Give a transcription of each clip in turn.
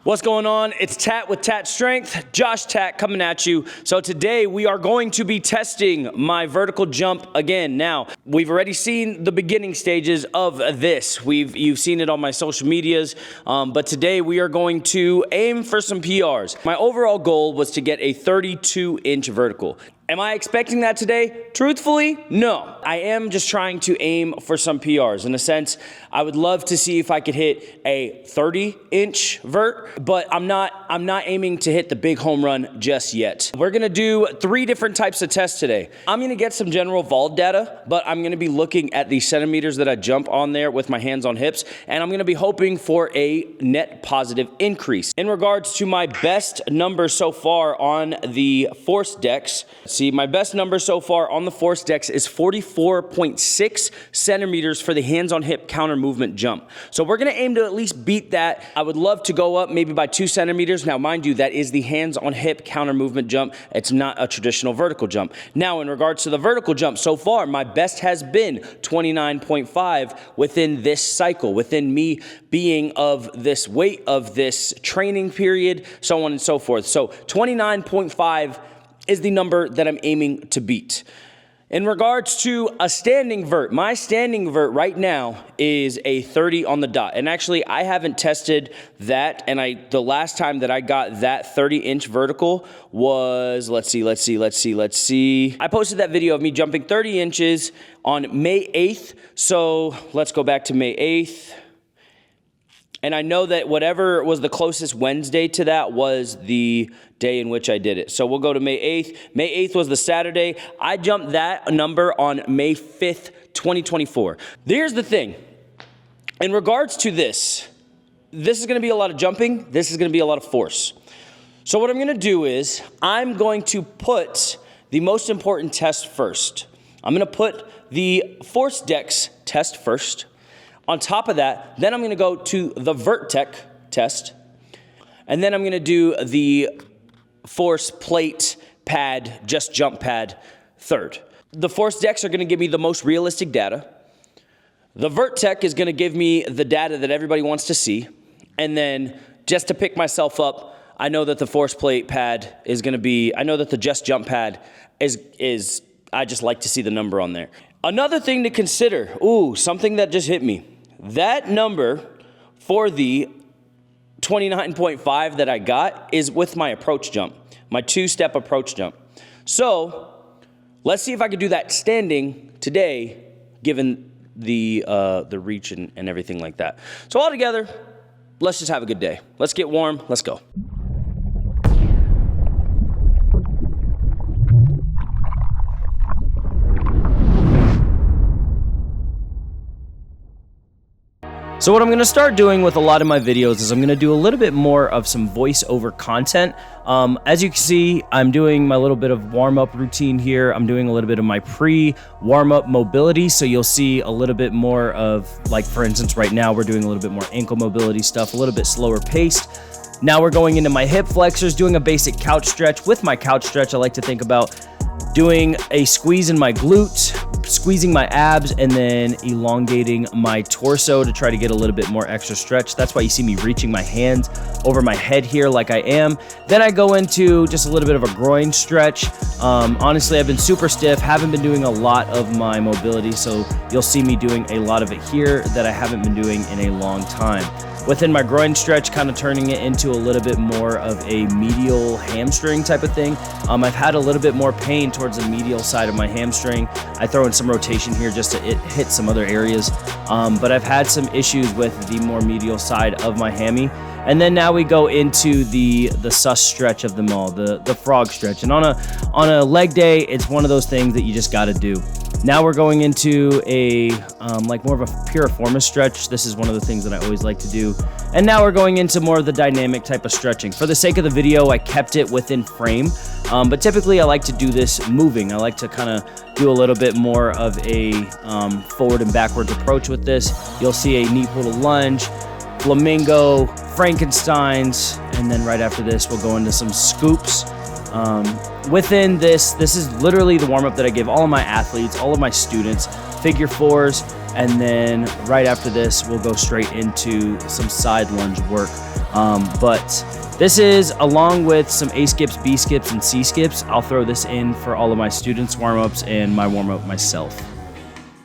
What's going on? It's Tat with Tat Strength, Josh Tat coming at you. So today we are going to be testing my vertical jump again. Now, we've already seen the beginning stages of this. You've seen it on my social medias, but today we are going to aim for some PRs. My overall goal was to get a 32-inch vertical. Am I expecting that today? Truthfully, no. I am just trying to aim for some PRs. In a sense, I would love to see if I could hit a 30-inch vert, but I'm not aiming to hit the big home run just yet. We're gonna do 3 different types of tests today. I'm gonna get some general VALD data, but I'm gonna be looking at the centimeters that I jump on there with my hands on hips, and I'm gonna be hoping for a net positive increase. In regards to my best number so far on the force decks, see, my best number so far on the force decks is 44.6 centimeters for the hands on hip counter movement jump. So we're gonna aim to at least beat that. I would love to go up maybe by 2 centimeters. Now, mind you, that is the hands on hip counter movement jump. It's not a traditional vertical jump. Now, in regards to the vertical jump, so far, my best has been 29.5 within this cycle, within me being of this weight of this training period, so on and so forth. So 29.5 is the number that I'm aiming to beat. In regards to a standing vert, my standing vert right now is a 30 on the dot. And actually, I haven't tested that. And the last time that I got that 30-inch vertical was, let's see. I posted that video of me jumping 30 inches on May 8th. So let's go back to May 8th. And I know that whatever was the closest Wednesday to that was the day in which I did it. So we'll go to May 8th. May 8th was the Saturday. I jumped that number on May 5th, 2024. Here's the thing. In regards to this is gonna be a lot of jumping. This is gonna be a lot of force. So what I'm gonna do is I'm going to put the most important test first. I'm gonna put the force decks test first. On top of that, then I'm gonna go to the VertTech test, and then I'm gonna do the force plate pad, just jump pad, third. The force decks are gonna give me the most realistic data. The VertTech is gonna give me the data that everybody wants to see, and then just to pick myself up, I know that the force plate pad is gonna be, I know that the just jump pad is I just like to see the number on there. Another thing to consider, something that just hit me. That number for the 29.5 that I got is with my approach jump, my 2-step approach jump. So let's see if I could do that standing today, given the reach and everything like that. So all together, let's just have a good day. Let's get warm. Let's go. So what I'm gonna start doing with a lot of my videos is I'm gonna do a little bit more of some voiceover content. As you can see, I'm doing my little bit of warm-up routine here. I'm doing a little bit of my pre-warm-up mobility, so you'll see a little bit more of, like for instance, right now we're doing a little bit more ankle mobility stuff, a little bit slower paced. Now we're going into my hip flexors, doing a basic couch stretch. With my couch stretch, I like to think about doing a squeeze in my glute, squeezing my abs, and then elongating my torso to try to get a little bit more extra stretch. That's why you see me reaching my hands over my head here like I am. Then I go into just a little bit of a groin stretch. Honestly, I've been super stiff, haven't been doing a lot of my mobility, so you'll see me doing a lot of it here that I haven't been doing in a long time. Within my groin stretch, kind of turning it into a little bit more of a medial hamstring type of thing. I've had a little bit more pain towards the medial side of my hamstring. I throw in some rotation here just to hit some other areas. But I've had some issues with the more medial side of my hammy. And then now we go into the sus stretch of them all, the frog stretch. And on a leg day, it's one of those things that you just gotta do. Now we're going into a like more of a piriformis stretch. This is one of the things that I always like to do. And now we're going into more of the dynamic type of stretching. For the sake of the video, I kept it within frame, but typically I like to do this moving. I like to kind of do a little bit more of a forward and backwards approach with this. You'll see a knee pull to lunge, flamingo, Frankensteins, and then right after this, we'll go into some scoops. Within this is literally the warm-up that I give all of my athletes, all of my students, figure fours, And then right after this, we'll go straight into some side lunge work. But this is along with some A skips, B skips, and C skips. I'll throw this in for all of my students' warm-ups and my warm-up myself.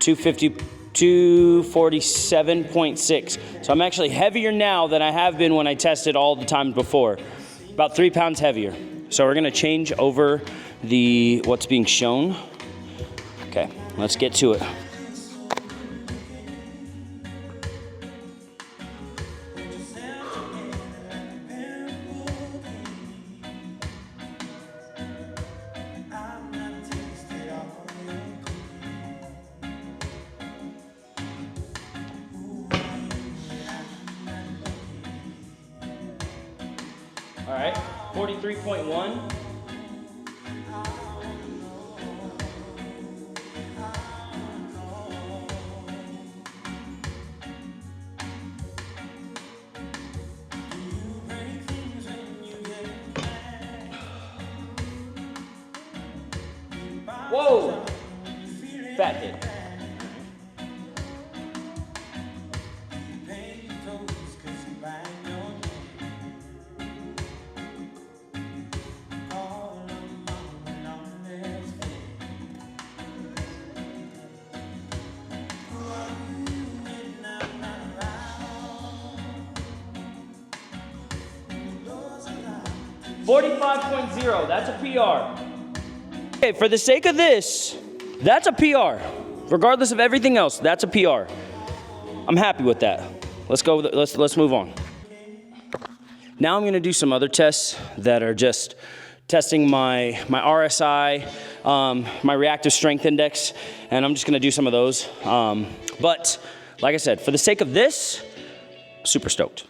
247.6. So I'm actually heavier now than I have been when I tested all the times before. About 3 pounds heavier. So we're gonna change over what's being shown. Okay, let's get to it. All right, 43.1. Whoa, fat hit. .0, that's a PR. Okay, for the sake of this, that's a PR. Regardless of everything else, that's a PR. I'm happy with that. Let's go, let's move on. Now I'm gonna do some other tests that are just testing my RSI, my reactive strength index, and I'm just gonna do some of those. But like I said, for the sake of this, super stoked.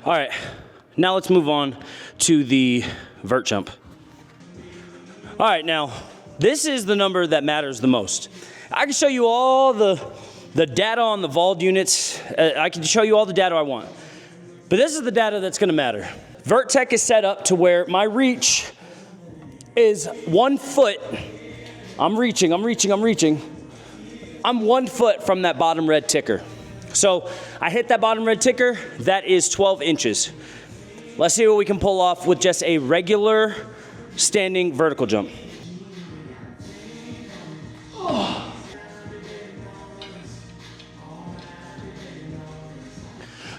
All right, now let's move on to the vert jump. All right, now, this is the number that matters the most. I can show you all the data on the VALD units. I can show you all the data I want. But this is the data that's gonna matter. VertTech is set up to where my reach is 1 foot. I'm reaching. I'm 1 foot from that bottom red ticker. So I hit that bottom red ticker, that is 12 inches. Let's see what we can pull off with just a regular standing vertical jump.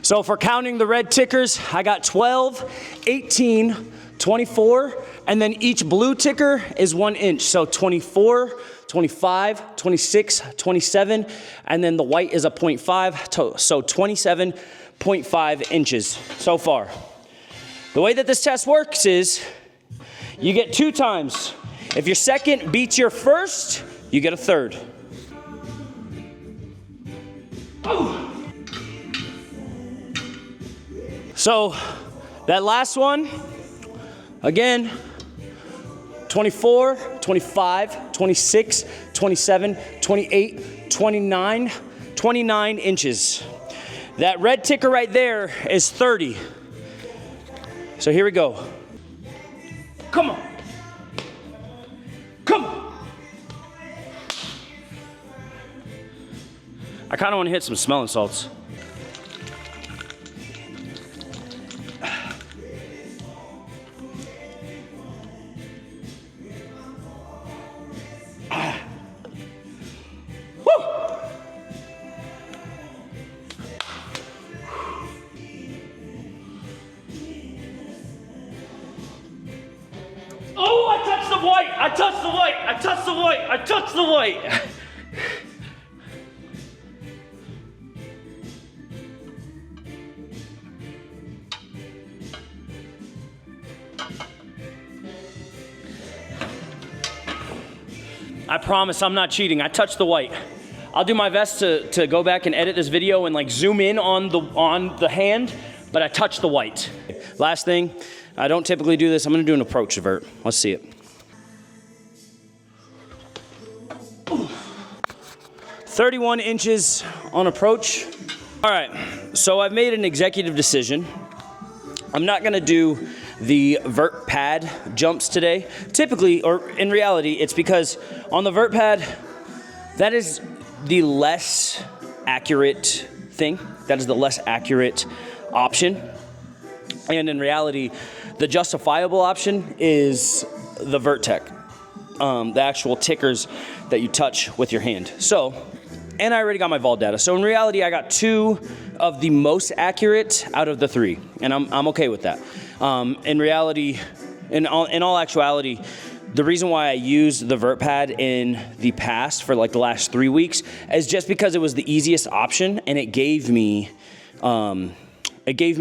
So for counting the red tickers, I got 12, 18, 24, and then each blue ticker is 1 inch. So 24, 25, 26, 27, and then the white is a 0.5, so 27.5 inches so far. The way that this test works is you get 2 times. If your second beats your first, you get a third. Oh. So that last one, again, 24, 25, 26, 27, 28, 29, 29 inches. That red ticker right there is 30. So here we go. Come on. Come on. I kind of want to hit some smelling salts. Oh, I touched the white! I touched the white! I touched the white! I touched the white! I promise I'm not cheating. I touched the white. I'll do my best to go back and edit this video and like zoom in on the hand, but I touched the white. Last thing, I don't typically do this. I'm gonna do an approach vert. Let's see it. 31 inches on approach. All right, so I've made an executive decision. I'm not gonna do the vert pad jumps today. Typically, or in reality, it's because on the vert pad, that is the less accurate thing. That is the less accurate option. And in reality, the justifiable option is the Vert-Tec, the actual tickers that you touch with your hand. So, and I already got my vault data. So in reality, I got 2 of the most accurate out of the 3, and I'm okay with that. In reality, in all actuality, the reason why I used the vert pad in the past for like the last 3 weeks is just because it was the easiest option, and it gave me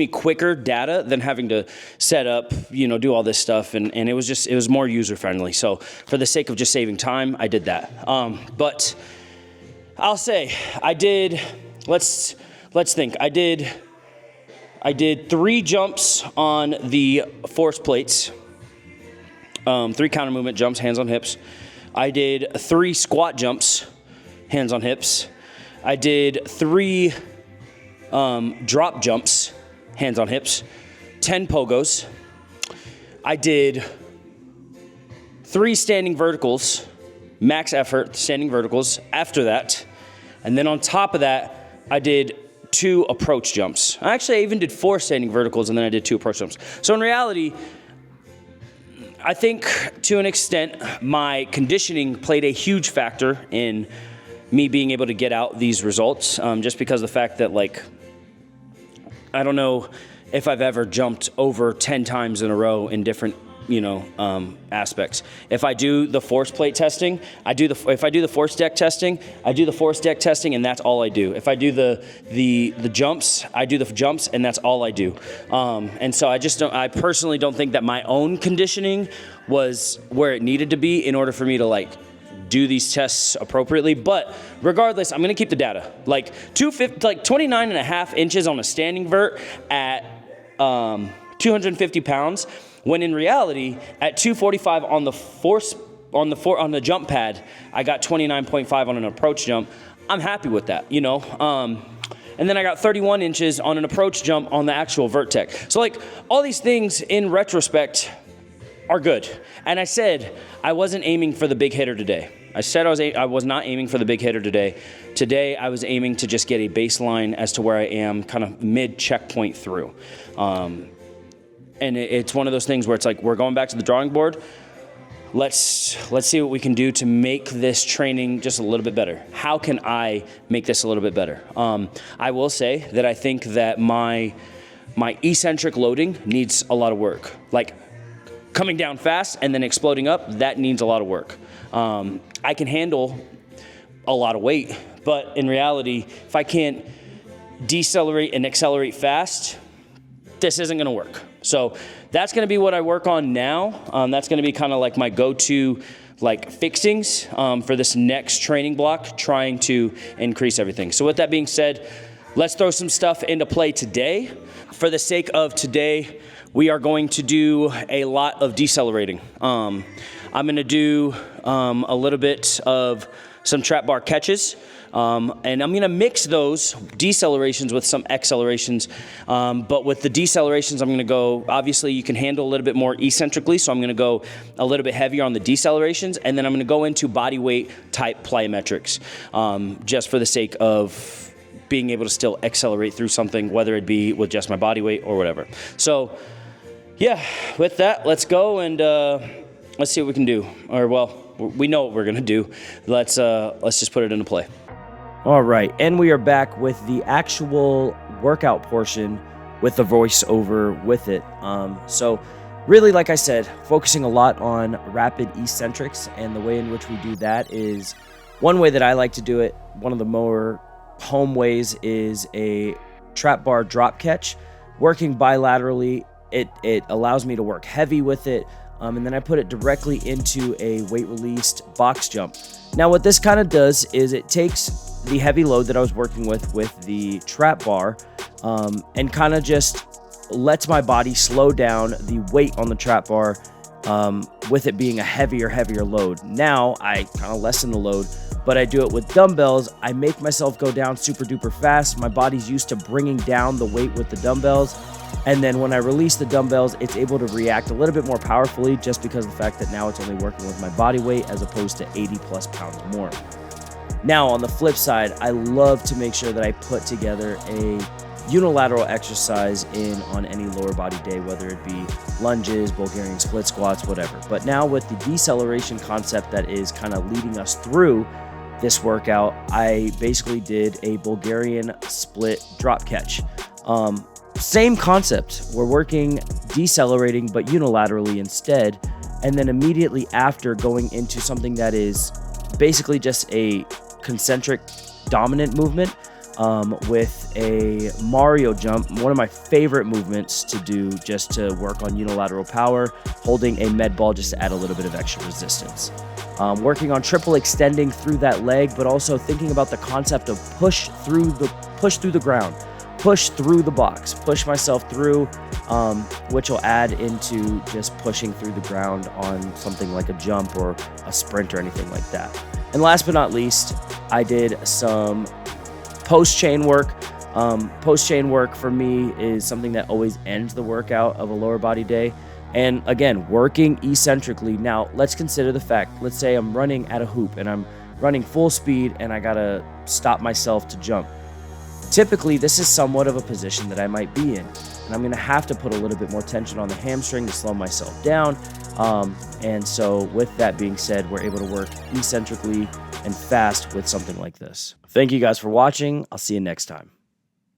quicker data than having to set up, do all this stuff, and it was more user friendly. So for the sake of just saving time, I did that. But I'll say I did. Let's think. I did 3 jumps on the force plates. 3 counter movement jumps, hands on hips. I did 3 squat jumps, hands on hips. I did 3 drop jumps, hands on hips. 10 pogos. I did 3 standing verticals, max effort standing verticals after that. And then on top of that, I did 2 approach jumps. Actually, I even did 4 standing verticals, and then I did 2 approach jumps. So in reality, I think to an extent, my conditioning played a huge factor in me being able to get out these results, just because of the fact that, like, I don't know if I've ever jumped over 10 times in a row in different aspects. If I do the force plate testing, if I do the force deck testing, I do the force deck testing, and that's all I do. If I do the jumps, I do the jumps, and that's all I do. And so I personally don't think that my own conditioning was where it needed to be in order for me to do these tests appropriately. But regardless, I'm gonna keep the data. 29 and a half inches on a standing vert at 250 pounds. When in reality, at 245 on the jump pad, I got 29.5 on an approach jump. I'm happy with that, And then I got 31 inches on an approach jump on the actual Vert-Tec. So all these things in retrospect are good. And I said I wasn't aiming for the big hitter today. I said I was not aiming for the big hitter today. Today I was aiming to just get a baseline as to where I am, kind of mid checkpoint through. And it's one of those things where it's like, we're going back to the drawing board. Let's see what we can do to make this training just a little bit better. How can I make this a little bit better? I will say that I think that my eccentric loading needs a lot of work. Coming down fast and then exploding up, that needs a lot of work. I can handle a lot of weight, but in reality, if I can't decelerate and accelerate fast, this isn't gonna work. So that's gonna be what I work on now. That's gonna be kind of my go-to fixings for this next training block, trying to increase everything. So with that being said, let's throw some stuff into play today. For the sake of today, we are going to do a lot of decelerating. I'm gonna do a little bit of some trap bar catches. And I'm gonna mix those decelerations with some accelerations. But with the decelerations, I'm gonna go, obviously you can handle a little bit more eccentrically, so I'm gonna go a little bit heavier on the decelerations, and then I'm gonna go into body weight type plyometrics, just for the sake of being able to still accelerate through something, whether it be with just my body weight or whatever. So yeah, with that, let's go and let's see what we can do. Or well, we know what we're gonna do. Let's just put it into play. All right, and we are back with the actual workout portion with the voiceover with it. So really, like I said, focusing a lot on rapid eccentrics, and the way in which we do that is one way that I like to do it. One of the more home ways is a trap bar drop catch. Working bilaterally, it allows me to work heavy with it, and then I put it directly into a weight-released box jump. Now what this kind of does is it takes the heavy load that I was working with the trap bar, and kind of just lets my body slow down the weight on the trap bar with it being a heavier load. Now I kind of lessen the load, but I do it with dumbbells. I make myself go down super duper fast. My body's used to bringing down the weight with the dumbbells. And then when I release the dumbbells, it's able to react a little bit more powerfully just because of the fact that now it's only working with my body weight as opposed to 80 plus pounds more. Now, on the flip side, I love to make sure that I put together a unilateral exercise in on any lower body day, whether it be lunges, Bulgarian split squats, whatever. But now with the deceleration concept that is kind of leading us through this workout, I basically did a Bulgarian split drop catch. Same concept. We're working decelerating, but unilaterally instead. And then immediately after going into something that is basically just a concentric dominant movement with a Mario jump, one of my favorite movements to do just to work on unilateral power, holding a med ball just to add a little bit of extra resistance. Working on triple extending through that leg, but also thinking about the concept of push through the ground, push through the box, push myself through, which will add into just pushing through the ground on something like a jump or a sprint or anything like that. And last but not least, I did some post-chain work. Post-chain work for me is something that always ends the workout of a lower body day. And again, working eccentrically. Now, let's consider the fact, let's say I'm running at a hoop and I'm running full speed and I gotta stop myself to jump. Typically, this is somewhat of a position that I might be in, and I'm gonna have to put a little bit more tension on the hamstring to slow myself down. And so with that being said, we're able to work eccentrically and fast with something like this. Thank you guys for watching. I'll see you next time.